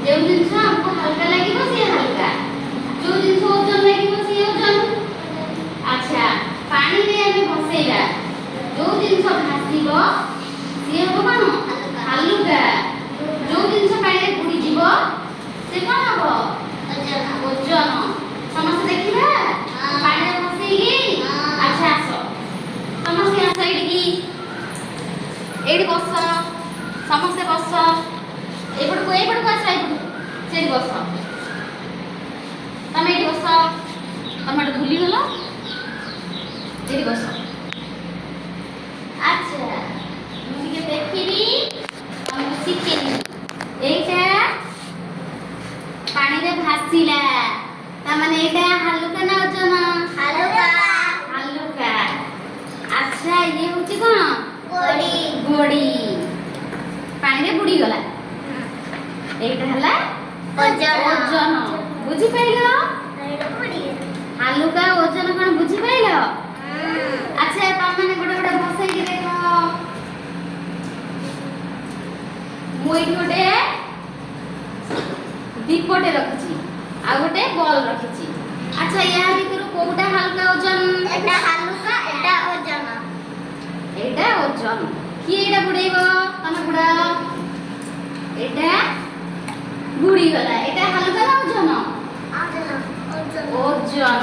जो जिनस हमको हल्का लगे सी हल्का जो जिनस ओजन लगे सी ओजन। अच्छा पानी रे हमें बसैला जो जिनस भासीबो सी हो कोन हल्का जो जिनस पानी रे बुडी जीवो से कोन हबो ओजन। समस्त देखिबा पानी रे बसैली। अच्छा आसो समस्त आसो एडी बस समस्त बस एपटको एपटको आस से बस तमें ये बस तुम भूली गल ये बस। अच्छा मुझे देखी तुमको शिखेली यहीटा पानी रे भासीला तमाने एटा हल्का ना ओजन हल्का हल्का। अच्छा ये होची कोन गोड़ी गोड़ी पानी रे बुड़ी गला एटा हला ओजन ओजन बुझी पाइलो हल्का ओजन कोन बुझी पाइलो। अच्छा तमाने गोटे गोटे बसई के देखो मुई गोटे दीपटे रखिछी आ गोटे बॉल रखिछी। अच्छा या भितर कोउटा हल्का ओजन एटा हल्का एटा ओजन एटा ओजन कि एटा बुड़ेइबो तमे बुड़ाओ एटा बुड़ी गला एटा हल्का ना ओजन ओजन।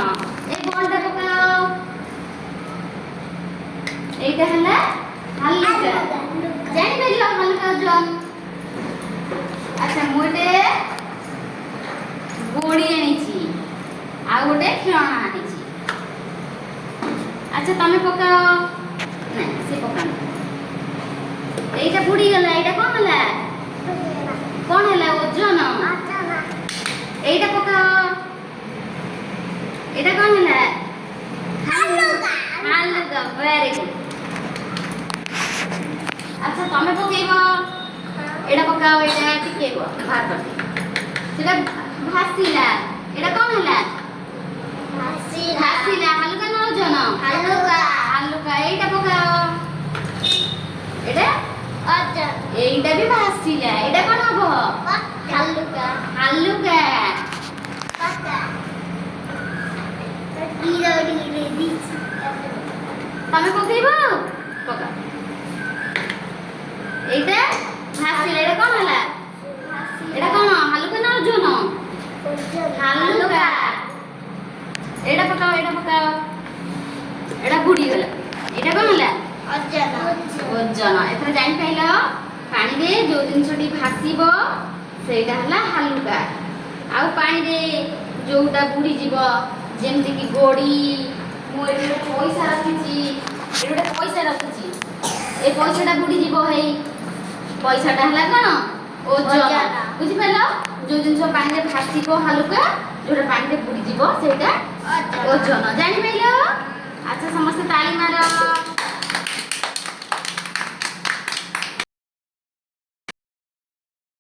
ए बॉलटा पकाओ एटा हला हल्का जानि पाइलो हल्का ओजन। अच्छा मोटे गोड़ी आनिची आ गोटे खेळना आनिची। अच्छा तमे पकाओ ना से पकाओ एटा बुड़ी गला एटा कोन हला कोन हला ओजन एटा पकाओ एटा कोन हला हल्का हल्का वेरी गुड। अच्छा तमे पकेइबो एटा पकाओ एटा टिकेबो बाहर करते सेटा भासीला एटा कोन हला भासीला हल्का ना ओजन हल्का हल्का एटा पकाओ एटा ओजन एटा भी भासीला एटा कोन हबो हल्का हल्का पका ईरोडी रेडी तमे पकेइबो पका एटा भासीला एटा कोन हला एटा कोन हल्का ना ओजन हल्का एटा पकाओ एटा बुड़ी गला एटा कोन हला ओजन ओजन। एथरा जानि पाइलो पानी रे जो जिनसटी भासीबो सेटा हला हल्का आ पानी रे जोटा बुड़ी जीवो जेमति कि गोड़ी मोर पैसा रखिची एटा पैसा रखिची ए पैसाटा बुड़ी जीवो हेई पैसाटा हला कोन ओजन। बुझि पाइलो जो जिनस पानी रे भासीबो हल्का जोटा पानी रे बुड़ी जीवो सेटा ओजन जानि पाइलो। अच्छा समस्त ताली मारो।